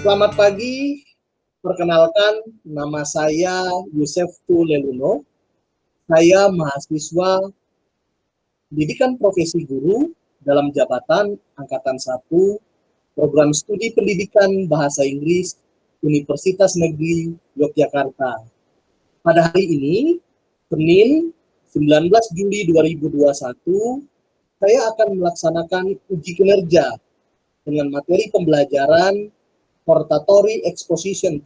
Selamat pagi, perkenalkan nama saya Yuseftu Leluno. Saya mahasiswa Pendidikan Profesi Guru dalam Jabatan Angkatan 1, Program Studi Pendidikan Bahasa Inggris, Universitas Negeri, Yogyakarta. Pada hari ini, Senin 19 Juli 2021, saya akan melaksanakan uji kinerja dengan materi pembelajaran Hortatory Exposition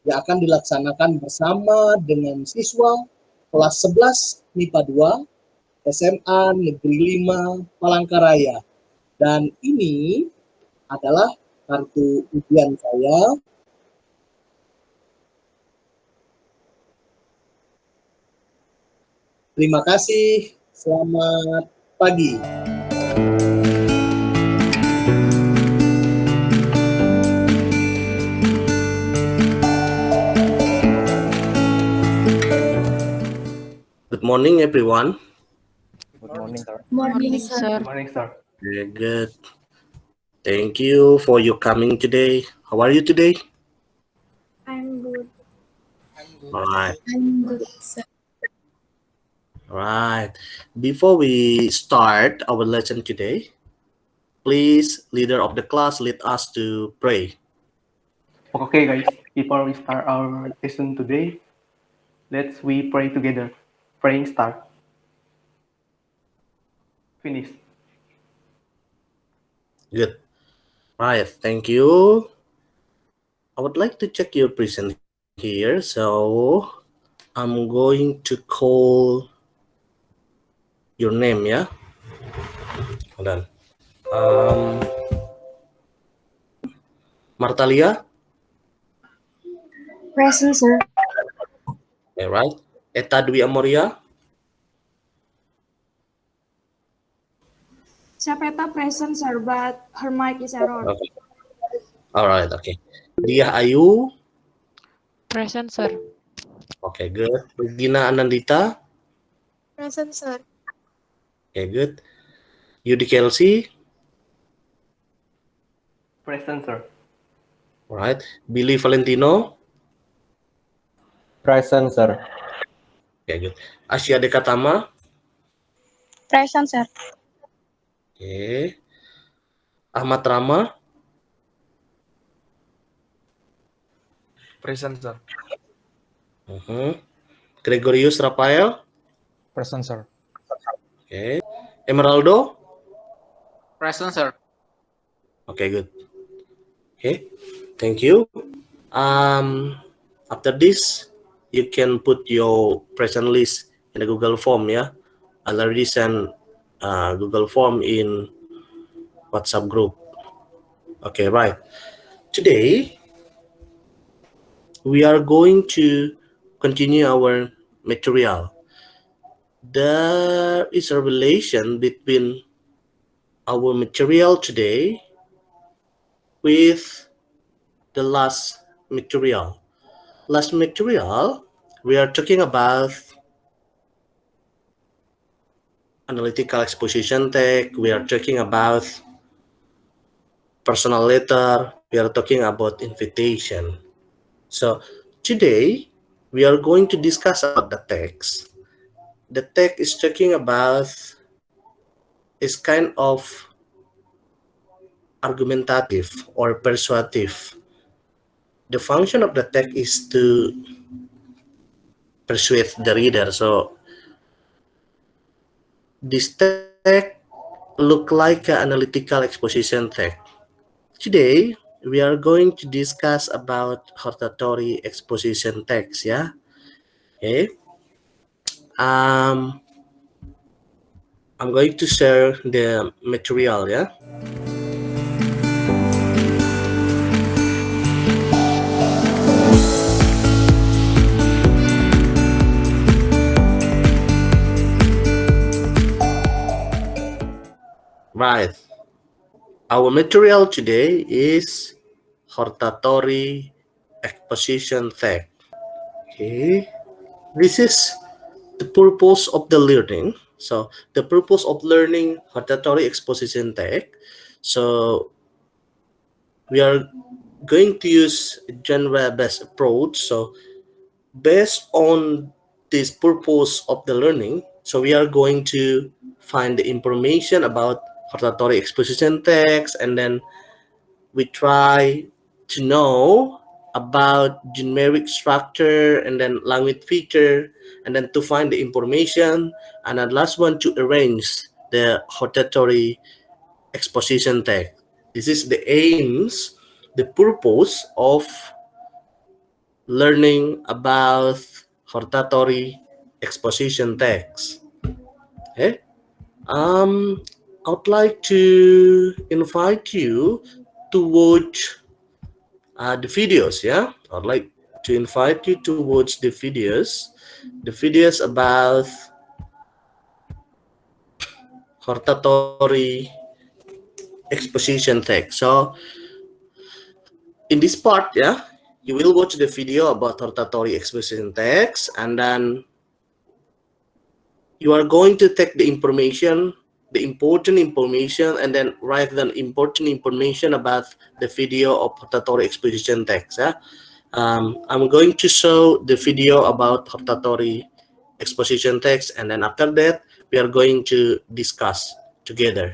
yang akan dilaksanakan bersama dengan siswa kelas 11 MIPA 2 SMA Negeri 5 Palangkaraya. Dan ini adalah kartu ujian saya. Terima kasih. Selamat pagi. Good morning, everyone. Good morning, sir. Morning, sir. Good morning, sir. Very good. Thank you for your coming today. How are you today? I'm good. All right. I'm good, sir. All right. Before we start our lesson today, please, leader of the class, lead us to pray. Okay, guys. Before we start our lesson today, we pray together. Praying start. Finish. Good. Right. Thank you. I would like to check your present here. So I'm going to call your name, yeah? Hold on. Martalia? Present, sir. Okay, right. Eta Dwi Amoria? Sapeta present, sir, but her mic is error. Okay. All right, okay. Dia Ayu? Present, sir. Okay, good. Regina Anandita? Present, sir. Okay, good. Yudi Kelsey? Present, sir. All right. Billy Valentino? Present, sir. Okay, good. Asia Dekatama? Present, sir. Okay. Ahmad Rama? Present, sir. Gregorius Rafael? Present, sir. Okay. Emeraldo? Present, sir. Okay, good. Okay, thank you. After this, you can put your present list in the Google form, yeah? I already sent Google form in WhatsApp group. Okay, right. Today, we are going to continue our material. There is a relation between our material today with the last material. Last material, we are talking about analytical exposition tech. We are talking about personal letter. We are talking about invitation. So today, we are going to discuss about the text. The text is talking about is kind of argumentative or persuasive. The function of the text is to persuade the reader. So this text look like an analytical exposition text. Today we are going to discuss about hortatory exposition text, yeah. Okay. I'm going to share the material, yeah. Right. Our material today is hortatory exposition text. Okay. This is the purpose of the learning. So the purpose of learning hortatory exposition text. So we are going to use genre-based approach. So based on this purpose of the learning, so we are going to find the information about hortatory exposition text, and then we try to know about generic structure and then language feature, and then to find the information, and the last one to arrange the hortatory exposition text. This is the aims, the purpose of learning about hortatory exposition text. Okay. I would like to invite you to watch the videos. Yeah, I'd like to invite you to watch the videos about hortatory exposition text. So in this part, yeah, you will watch the video about hortatory exposition text, and then you are going to take the information, the important information, and then write the important information about the video of hortatory exposition text. Yeah? I'm going to show the video about hortatory exposition text, and then after that, we are going to discuss together.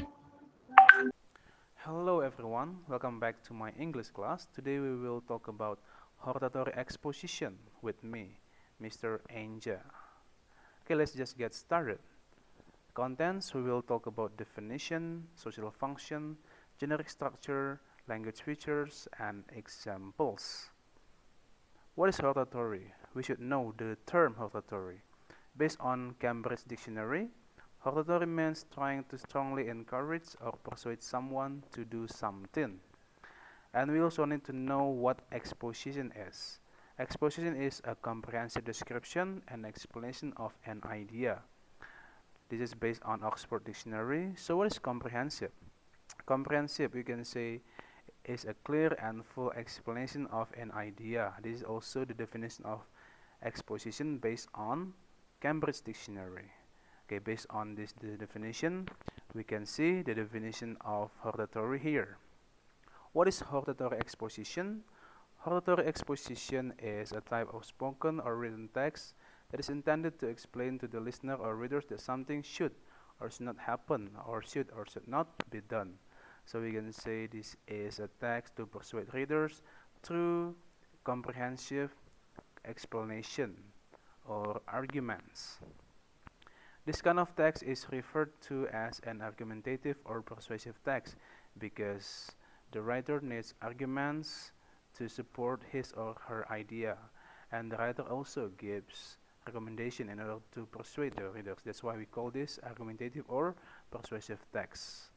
Hello everyone, welcome back to my English class. Today we will talk about hortatory exposition with me, Mr. Anja. Okay, let's just get started. Contents, we will talk about definition, social function, generic structure, language features, and examples. What is hortatory? We should know the term hortatory. Based on Cambridge Dictionary, hortatory means trying to strongly encourage or persuade someone to do something. And we also need to know what exposition is. Exposition is a comprehensive description and explanation of an idea. This is based on Oxford Dictionary. So what is comprehensive? Comprehensive, you can say, is a clear and full explanation of an idea. This is also the definition of exposition based on Cambridge Dictionary. Okay, based on this definition, we can see the definition of hortatory here. What is hortatory exposition? Hortatory exposition is a type of spoken or written text that is intended to explain to the listener or readers that something should or should not happen, or should not be done. So we can say this is a text to persuade readers through comprehensive explanation or arguments. This kind of text is referred to as an argumentative or persuasive text because the writer needs arguments to support his or her idea, and the writer also gives recommendation in order to persuade the readers. That's why we call this argumentative or persuasive text.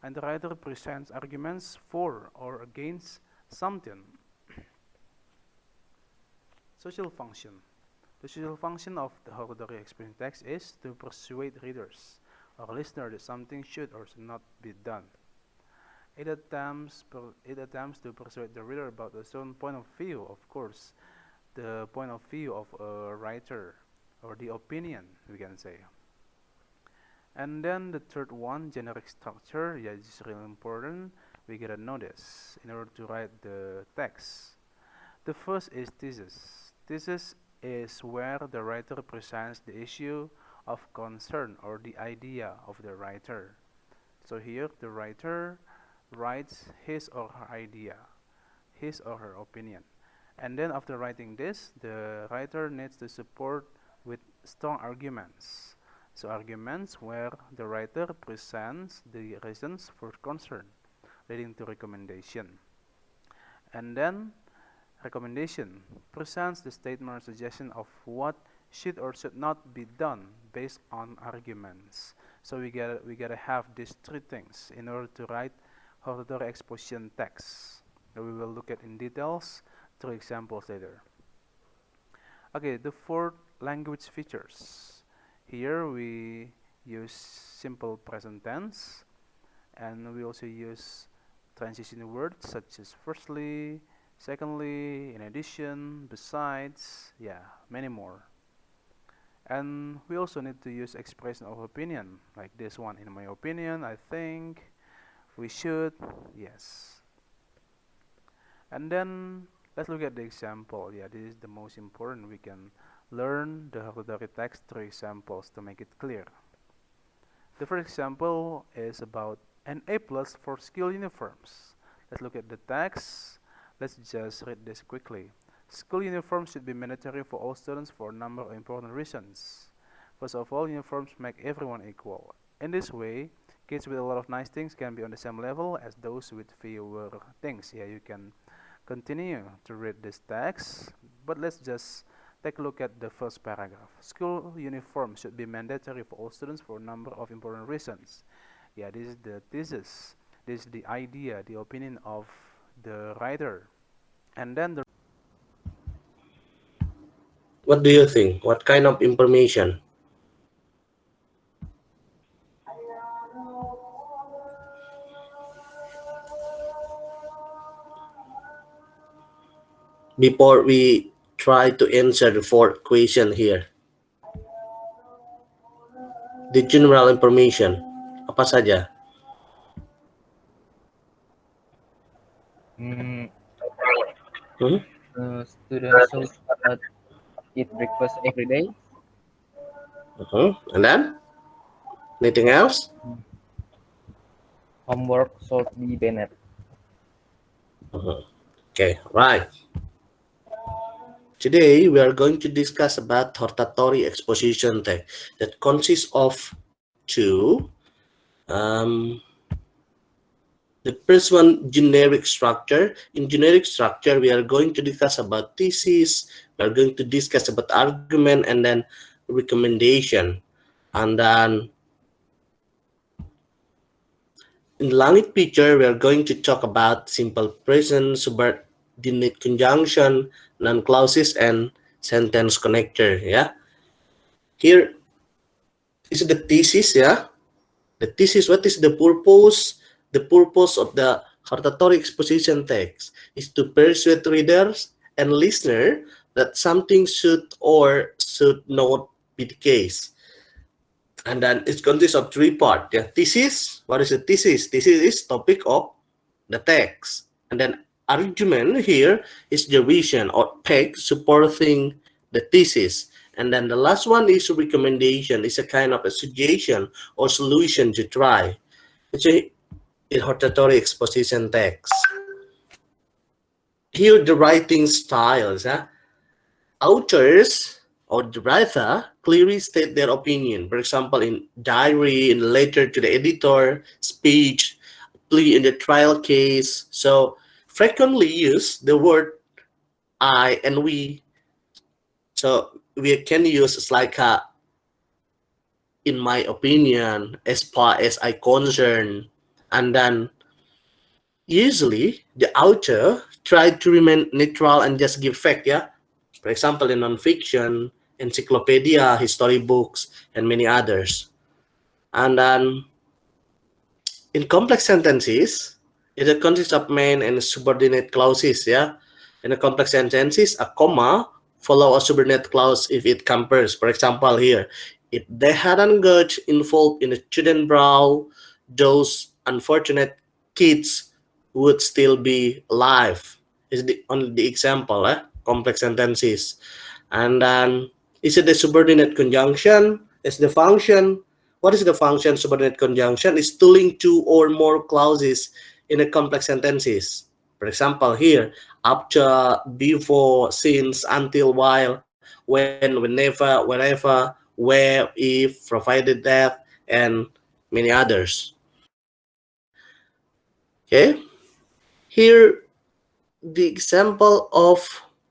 And the writer presents arguments for or against something. Social function. The social function of the hortatory exposition text is to persuade readers or listeners that something should or should not be done. It attempts to persuade the reader about its own point of view, of course, the point of view of a writer, or the opinion, we can say. And then the third one, generic structure. Yeah, this is really important. We gotta know this in order to write the text. The first is thesis. Thesis is where the writer presents the issue of concern or the idea of the writer. So here the writer writes his or her idea, his or her opinion. And then after writing this, the writer needs to support with strong arguments. So arguments where the writer presents the reasons for concern, leading to recommendation. And then recommendation presents the statement or suggestion of what should or should not be done based on arguments. So we gotta have these three things in order to write hortatory exposition text. We will look at in details through examples later. Okay, the fourth, language features. Here we use simple present tense, and we also use transition words such as firstly, secondly, in addition, besides, yeah, many more. And we also need to use expression of opinion, like this one. In my opinion, I think, we should, yes. And then let's look at the example. Yeah, this is the most important. We can learn the hortatory text through examples to make it clear. The first example is about an A plus for school uniforms. Let's look at the text. Let's just read this quickly. School uniforms should be mandatory for all students for a number of important reasons. First of all, uniforms make everyone equal. In this way, kids with a lot of nice things can be on the same level as those with fewer things. Yeah, you can continue to read this text, but let's just take a look at the first paragraph. School uniform should be mandatory for all students for a number of important reasons. Yeah, this is the thesis. This is the idea, the opinion of the writer. And then the What do you think? What kind of information? Before we try to answer the fourth question here, the general information, apa saja? Hmm, Hmm? Students should eat breakfast every day. And then anything else? Homework should be banned. Okay, right. Today we are going to discuss about hortatory exposition text that consists of two. The first one, generic structure. In generic structure, we are going to discuss about thesis, we are going to discuss about argument, and then recommendation. And then in langit picture, we are going to talk about simple present, subordinate conjunction, non-clauses, and sentence connector. Yeah. Here is the thesis. Yeah. The thesis, what is the purpose? The purpose of the hortatory exposition text is to persuade readers and listener that something should or should not be the case. And then it consists of three parts. The thesis, what is the thesis? Thesis is topic of the text. And then argument here is the reason or text supporting the thesis. And then the last one is recommendation. It's a kind of a suggestion or solution to try. It's a hortatory exposition text. Here the writing styles. Authors or the writer clearly state their opinion. For example, in diary, in letter to the editor, speech, plea in the trial case. So frequently use the word I and we. So we can use it's like in my opinion, as far as I concern, and then usually the author tried to remain neutral and just give fact. Yeah, for example, in nonfiction, encyclopedia, history books, and many others. And then in complex sentences, it consists of main and subordinate clauses. Yeah, in a complex sentences, a comma follow a subordinate clause if it compares. For example, here, if they hadn't got involved in the student brawl, those unfortunate kids would still be alive. Is the only the example, complex sentences. And then is it the subordinate conjunction? Is the function? What is the function subordinate conjunction? Is to link two or more clauses in a complex sentences. For example, here, after, before, since, until, while, when, whenever, wherever, where, if, provided that, and many others. Okay, here the example of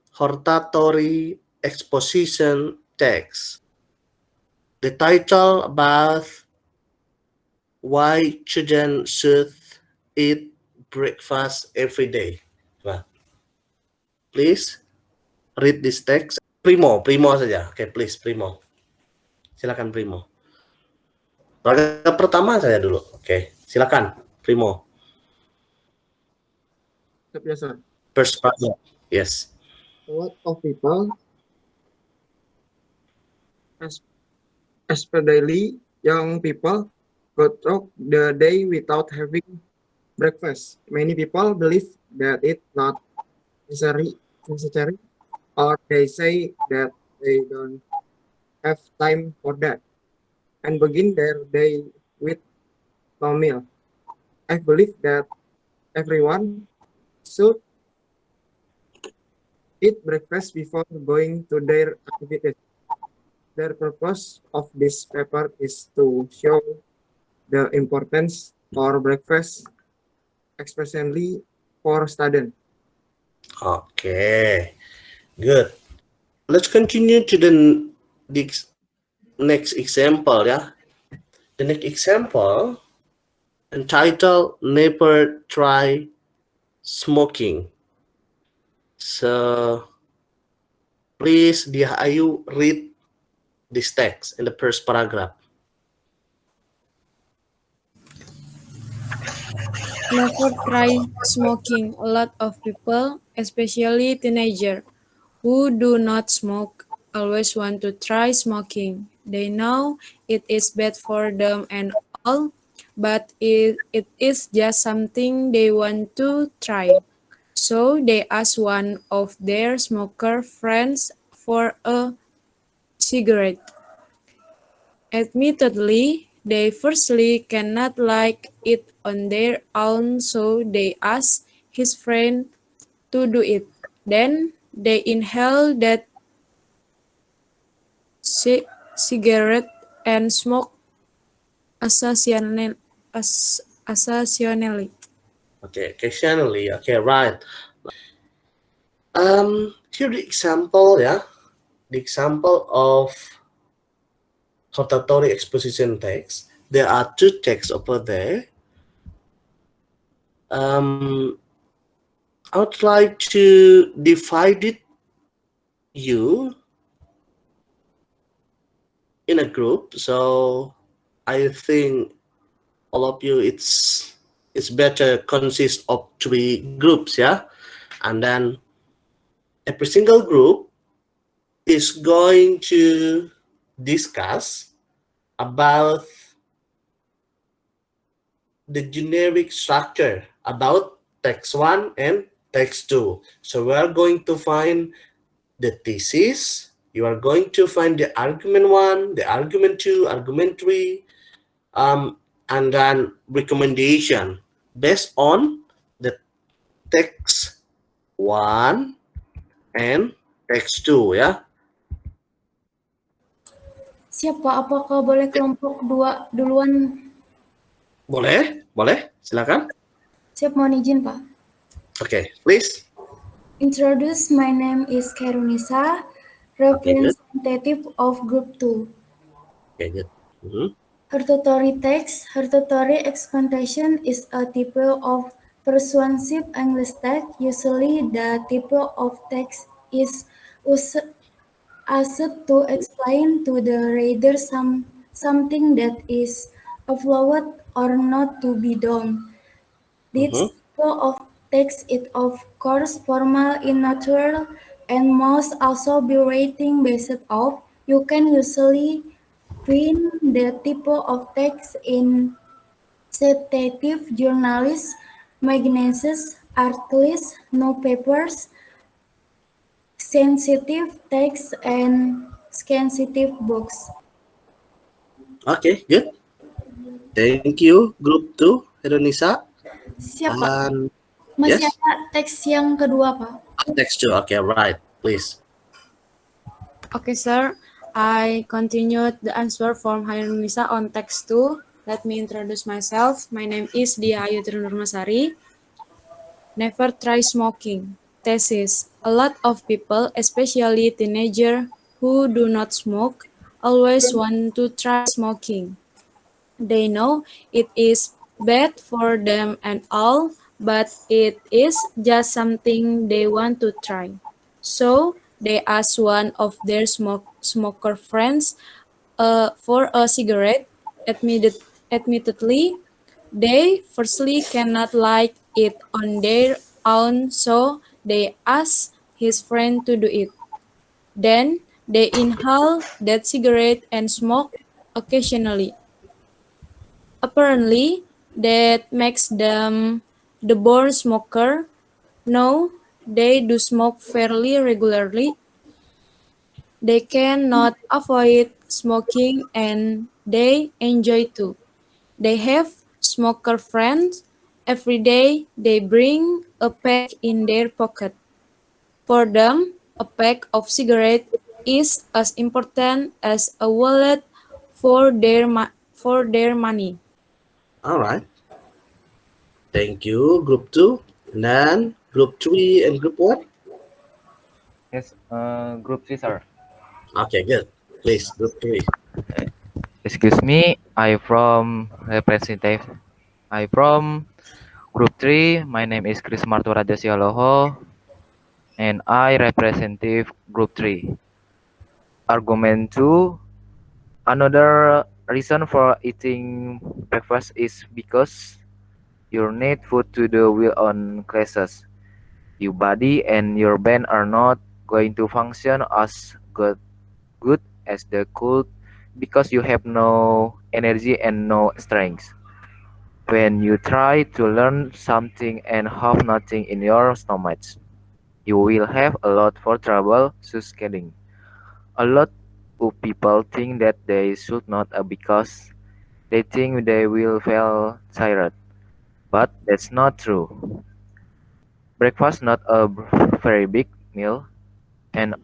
hortatory exposition text. The title about why children should eat breakfast every day. Well, please read this text. Primo saja. Oke, please Primo. Silakan Primo. Paragraf pertama saya dulu. Oke, silakan Primo. Yes, sir. First paragraph. Yes. A lot of people, especially young people, go through the day without having breakfast. Many people believe that it's not necessary, or they say that they don't have time for that and begin their day with no meal. I believe that everyone should eat breakfast before going to their activities. The purpose of this paper is to show the importance for breakfast, especially for students. Okay, good. Let's continue to the next example, yeah. The next example entitled "Never Try Smoking." So please, Dia Ayu, read this text in the first paragraph. Never try smoking. A lot of people, especially teenagers, who do not smoke, always want to try smoking. They know it is bad for them and all, but it is just something they want to try. So they ask one of their smoker friends for a cigarette. Admittedly, they firstly cannot like it on their own, so they ask his friend to do it. Then they inhale that cigarette and smoke occasionally. Okay, occasionally. Okay, right. Here the example, yeah. The example of Hortatory Exposition text. There are two texts over there. I would like to divide it you in a group. So I think all of you it's better consist of 3 groups, yeah. And then every single group is going to discuss about the generic structure about text 1 and text 2. So we are going to find the thesis. You are going to find the argument 1, the argument 2, argument 3, and then recommendation based on the text 1 and text 2, ya. Siap Pak, apakah boleh kelompok 2 duluan? Boleh, silakan. Siap, mohon izin Pak. Okay, please. Introduce, my name is Kerunisa, representative of group 2. Okay, good. Hortatory text. Hortatory exposition is a type of persuasive English text. Usually, the type of text is asked to explain to the reader something that is afloat or not to be done. This type of text is of course formal in nature and must also be writing based off. You can usually find the type of text in citative journals, magazines, articles, newspapers, sensitive text, and sensitive books. Okay, good. Thank you, Group 2, Indonesia. Siap, Pak. Yes? Masih ada teks yang kedua, Pak. Text 2, okay, right, please. Okay, sir. I continued the answer from Hairunisa on text 2. Let me introduce myself. My name is Dia Ayu Trunurmasari. Never try smoking. Thesis. A lot of people, especially teenagers who do not smoke, always want to try smoking. They know it is bad for them and all, but it is just something they want to try. So they ask one of their smoker friends for a cigarette. Admittedly, they firstly cannot light it on their own, so they ask his friend to do it. Then they inhale that cigarette and smoke occasionally. Apparently, that makes them the born smoker. No, they do smoke fairly regularly. They cannot avoid smoking and they enjoy too. They have smoker friends. Every day they bring a pack in their pocket. For them, a pack of cigarettes is as important as a wallet for their money. All right. Thank you, Group 2. And then Group 3 and Group 1. Yes, Group 3, sir. Okay, good. Please, Group 3. Excuse me, I from Group 3. My name is Chris Marturaja Sialoho, and I representative Group 3. Argument 2. Another reason for eating breakfast is because you need food to do well on classes. Your body and your brain are not going to function as good as they could because you have no energy and no strength. When you try to learn something and have nothing in your stomach, you will have a lot for trouble succeeding. A lot of people think that they should not because they think they will feel tired, but that's not true. Breakfast not a very big meal, and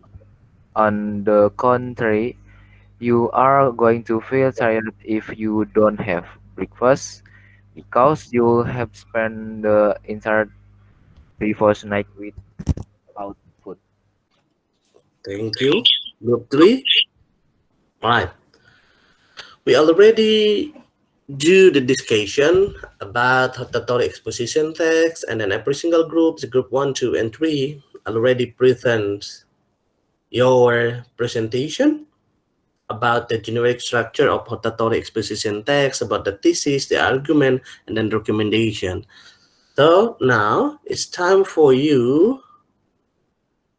on the contrary, you are going to feel tired if you don't have breakfast because you have spent the entire previous night without food. Thank you. Group 3. All right. We already do the discussion about hortatory exposition text, and then every single group, the group 1, 2, and 3, already present your presentation about the generic structure of hortatory exposition text, about the thesis, the argument, and then recommendation. So now it's time for you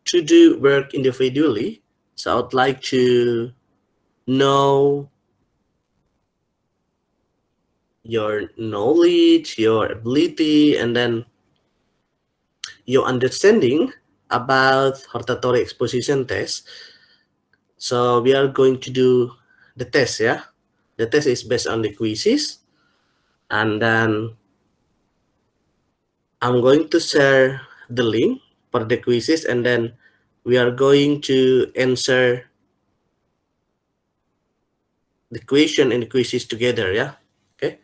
to do work individually. So I'd like to know your knowledge, your ability, and then your understanding about hortatory exposition test. So we are going to do the test, yeah? The test is based on the quizzes. And then I'm going to share the link for the quizzes, and then we are going to answer the question and the quizzes together, yeah? Okay.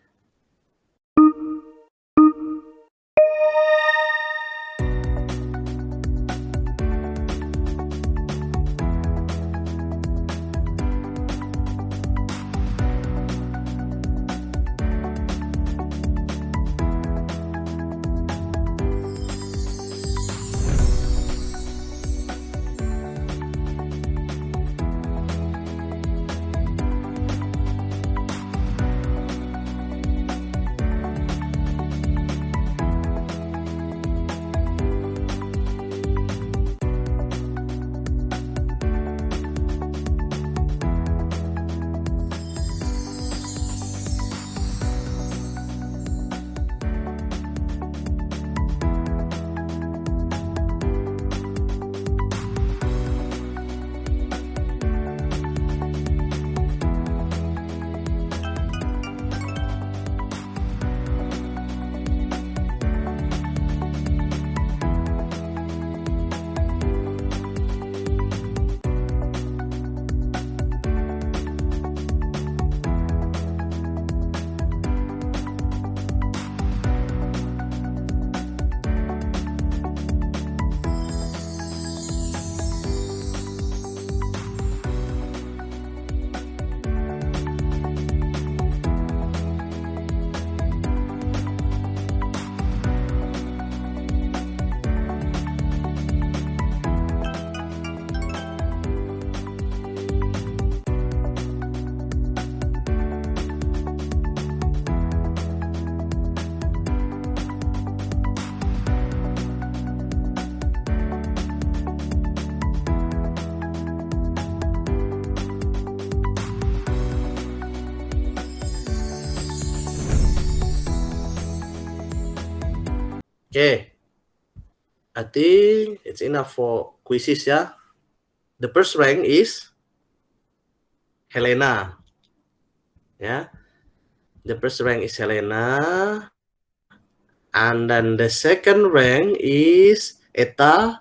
Okay. I think it's enough for quizzes, yeah. The first rank is Helena. Yeah. The first rank is Helena. And then the second rank is Eta.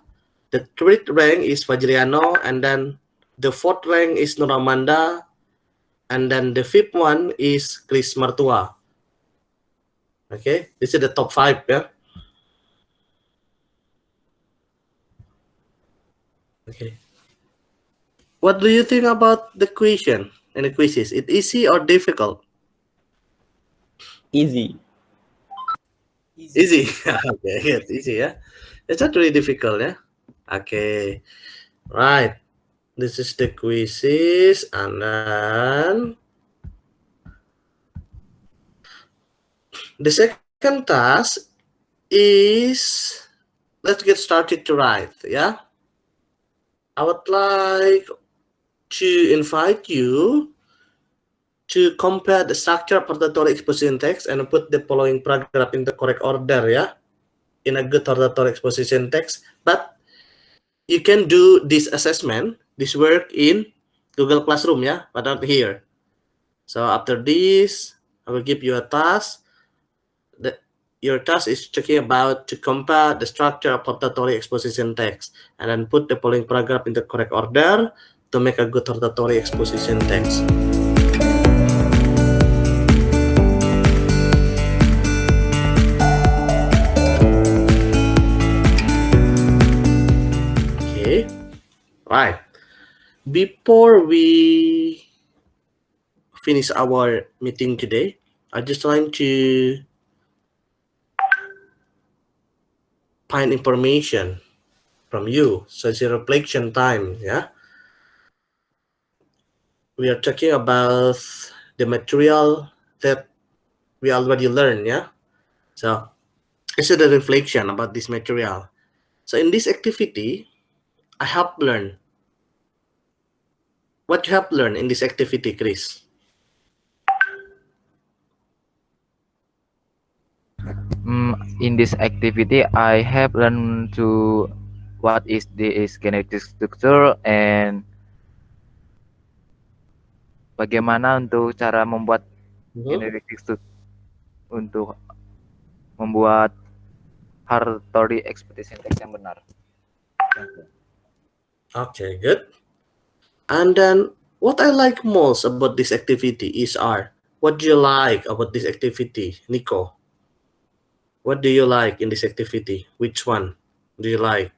The third rank is Fajriano. And then the fourth rank is Nuramanda. And then the fifth one is Chris Martua. Okay, this is the top 5, yeah. Okay. What do you think about the question and the quizzes? It easy or difficult? Easy. Easy. Okay, yes, easy, yeah. It's not really difficult, yeah. Okay, right. This is the quizzes, and then the second task is let's get started to write, yeah. I would like to invite you to compare the structure of hortatory exposition text and put the following paragraph in the correct order, yeah, in a good hortatory exposition text. But you can do this assessment, this work in Google Classroom, yeah, but not here. So after this, I will give you a task. Your task is checking about to compare the structure of hortatory exposition text and then put the following paragraph in the correct order to make a good hortatory exposition text. Okay, right. Before we finish our meeting today, I just trying to find information from you. So it's a reflection time, yeah. We are talking about the material that we already learned, yeah. So it's a reflection about this material. So in this activity, I have learned. What you have learned in this activity, Chris? In this activity, I have learned to what is this genetic structure and bagaimana untuk cara membuat genetic structure untuk membuat Hortatory Exposition text yang benar. Okay, good. And then what I like most about this activity is what do you like about this activity, Nico? What do you like in this activity? Which one do you like?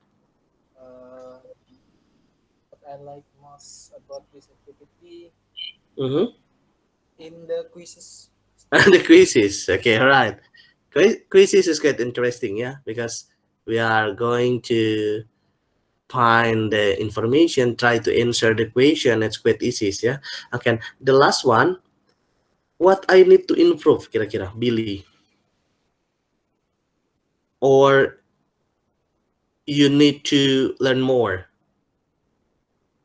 What I like most about this activity in the quizzes. The quizzes. Okay, all right. Quizzes is quite interesting, yeah, because we are going to find the information, try to answer the question. It's quite easy, yeah. Okay, the last one, what I need to improve, kira-kira, Billy? Or you need to learn more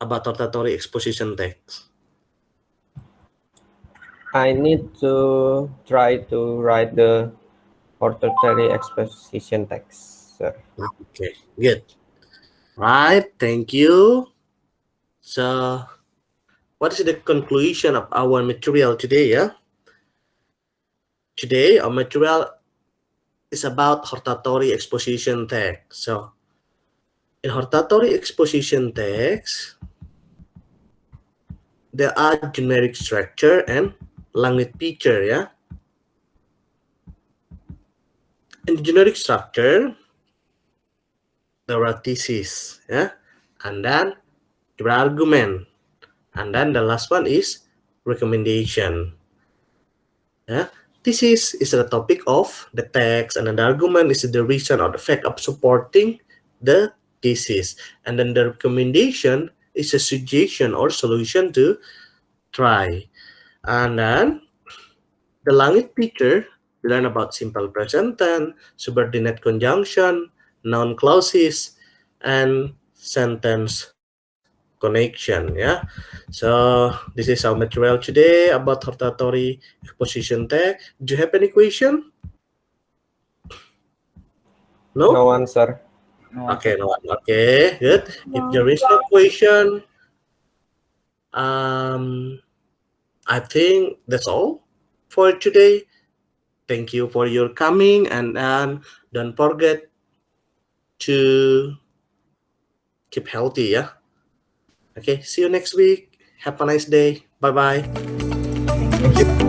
about hortatory exposition text? I need to try to write the Hortatory Exposition text, sir. Okay, good. Right, thank you. So, what is the conclusion of our material today, yeah? Today, our material is about hortatory exposition text. So, in hortatory exposition text, there are generic structure and language feature, yeah? In the generic structure, there are thesis, yeah? And then there are argument. And then the last one is recommendation. Yeah? Thesis is the topic of the text, and then the argument is the reason or the fact of supporting the thesis. And then the recommendation is a suggestion or solution to try. And then the language feature, we learn about simple present tense, subordinate conjunction, noun clauses, and sentence connection, yeah. So this is our material today about hortatory exposition text. Do you have any question? No answer. No Okay, answer. no one. Okay, good. If there is no question, I think that's all for today. Thank you for your coming, and don't forget to keep healthy. Yeah. Okay. See you next week. Have a nice day. Bye bye. Thank you.